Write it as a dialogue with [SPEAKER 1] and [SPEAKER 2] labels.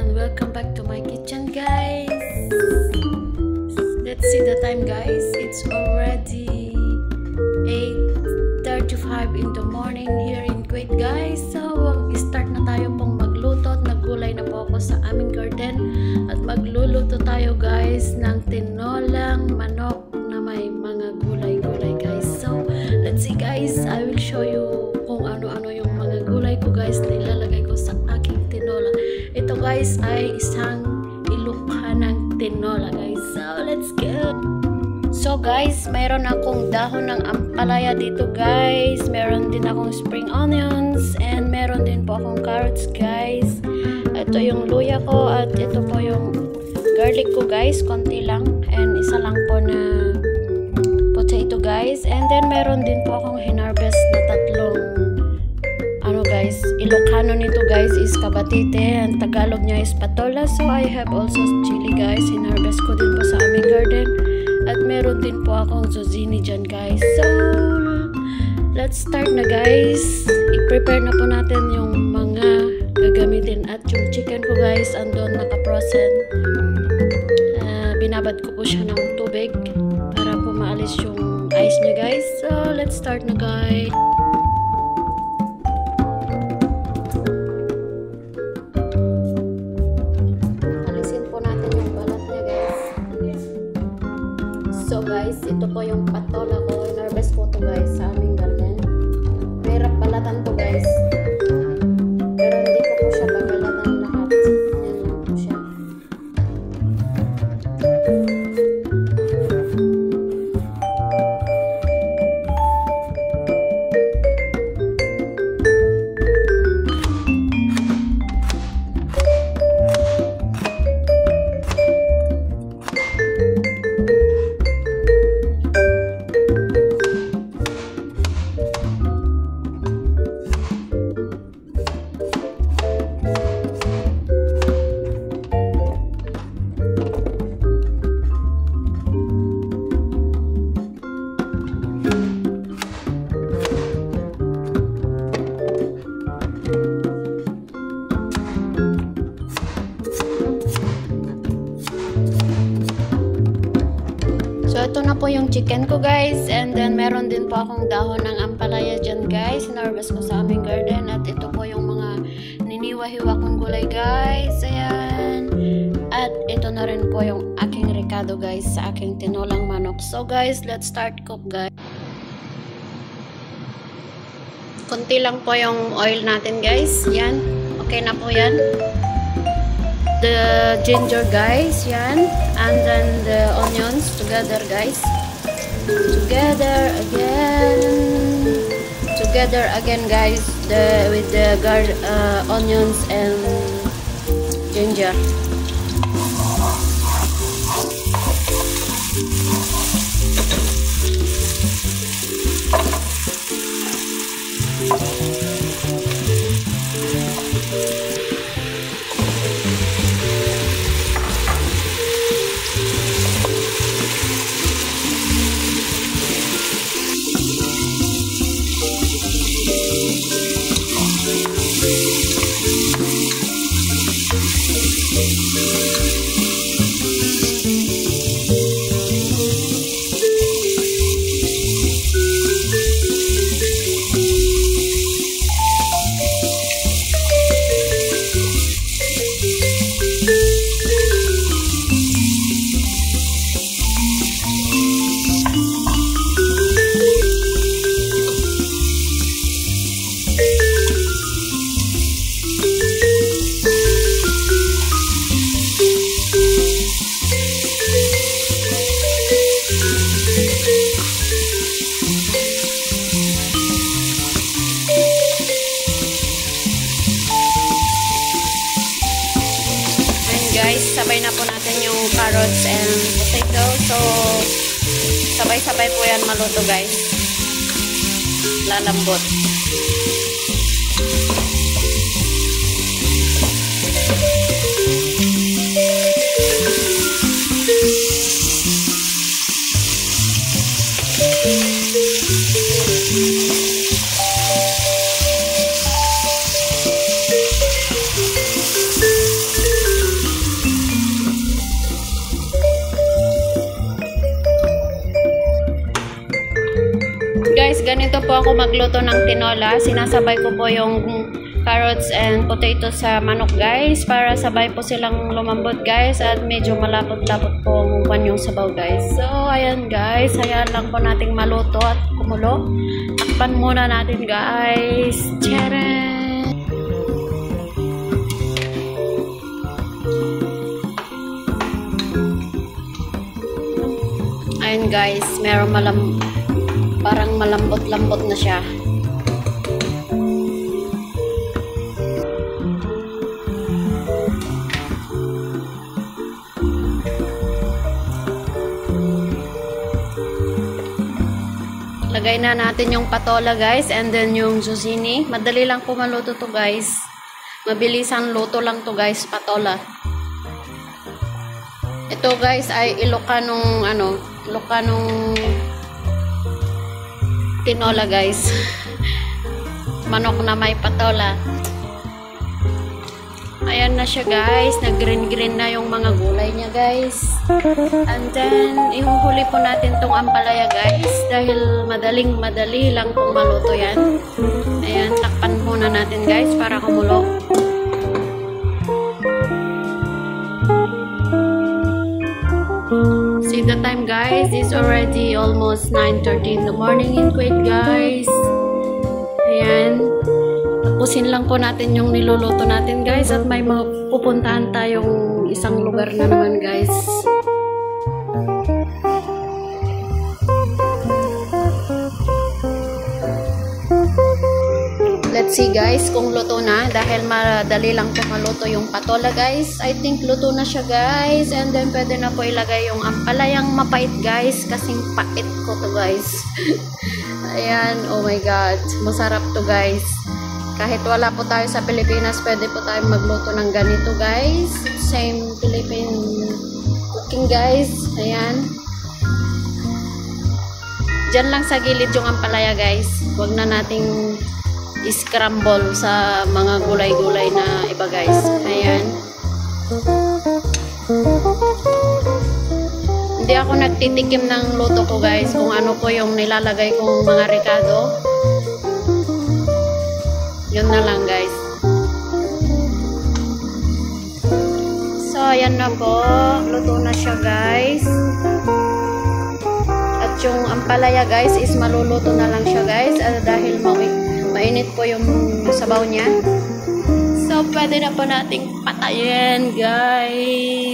[SPEAKER 1] and welcome back to my kitchen, guys. Let's see the time, guys. It's already 8:35 in the morning here in Kuwait, guys. So start na tayo pong magluto at naggulay na po ako sa aming garden at magluluto tayo, guys, ng tinolang manok na may mga gulay-gulay, guys. So let's see, guys. I will show you kung ano-ano yung mga gulay ko, guys, na ilalagay ko sa aking tinola. Ito, guys, ay isang ilukha ng tinola, guys. So let's go. So guys, mayroon akong dahon ng ampalaya dito, guys. Meron din akong spring onions and meron din po akong carrots, guys. Ito yung luya ko at ito po yung garlic ko, guys. Konti lang and isa lang po na potato, guys. And then meron din po akong hinarvest na tatlong guys, Ilocano nito, guys, is kabatite and Tagalog niya is patola. So I have also chili, guys. Hinarvest ko din po sa aming garden. At meron din po akong zucchini dyan, guys. So let's start na, guys. I-prepare na po natin yung mga gagamitin. At yung chicken ko, guys, andun naka-frozen. Binabad ko po siya ng tubig para po maalis yung ice niya, guys. So let's start na, guys. So guys, ito po yung patola ko. Hinarvest ko to, guys, sa aming garden. Mahirap balatan to, guys. Pero hindi ko po siya babalatan lahat. Yan lang po siya. So, ito na po yung chicken ko, guys. And then, meron din po akong dahon ng ampalaya dyan, guys. Hinarvest ko sa aming garden. At ito po yung mga niniwa-hiwa kong gulay, guys. Ayan. At ito na rin po yung aking ricado, guys, sa aking tinolang manok. So, guys, let's start cook, guys. Kunti lang po yung oil natin, guys. Yan. Okay na po yan. The ginger, guys, yan, and then the onions together, guys, together again, guys, with the onions and ginger. Guys, sabay na po natin yung carrots and potato. So, sabay-sabay po yan maluto, guys. Lalambot. po ako magluto ng tinola. Sinasabay ko po yung carrots and potatoes sa manok guys para sabay po silang lumambot guys at medyo malapot-lapot po yung sabaw guys. So ayan guys, hayaan lang po nating maluto at kumulo. Takpan muna natin guys. Tcharan! Ayan guys, parang malambot-lambot na siya. Lagay na natin yung patola guys and then yung zucchini. Madali lang po maluto to guys. Mabilisang luto lang to guys, patola. Ito guys ay Ilocanong tinola guys. Manok na may patola. Ayan na siya guys, nag-green na yung mga gulay niya guys. And then ihuhuli po natin tong ampalaya guys dahil madali lang pong maluto yan. Ayan, takpan muna natin guys para kumulo. See the time guys, it's already almost 9:30 in the morning in Kuwait guys. Ayan. Tapusin lang po natin yung niluluto natin guys at may pupuntahan tayong isang lugar na naman guys. Let's see guys kung luto na dahil madali lang po maluto yung patola guys. I think luto na siya guys and then pwede na po ilagay yung ampalayang mapait guys kasing pait ko to guys. Ayan, oh my god, masarap to guys. Kahit wala po tayo sa Pilipinas, pwede po tayo magluto ng ganito guys. Same Philippine cooking guys. Ayan. Diyan lang sa gilid yung ampalaya guys. Huwag na nating scramble sa mga gulay-gulay na iba guys. Ayan. Hindi ako nagtitikim ng luto ko guys kung ano po yung nilalagay kong mga rekado. Yun na lang guys. So ayan na po, luto na siya guys. At yung ampalaya guys is maluluto na lang siya guys dahil mainit po yung sabaw niya. So pwede na po nating patayin guys.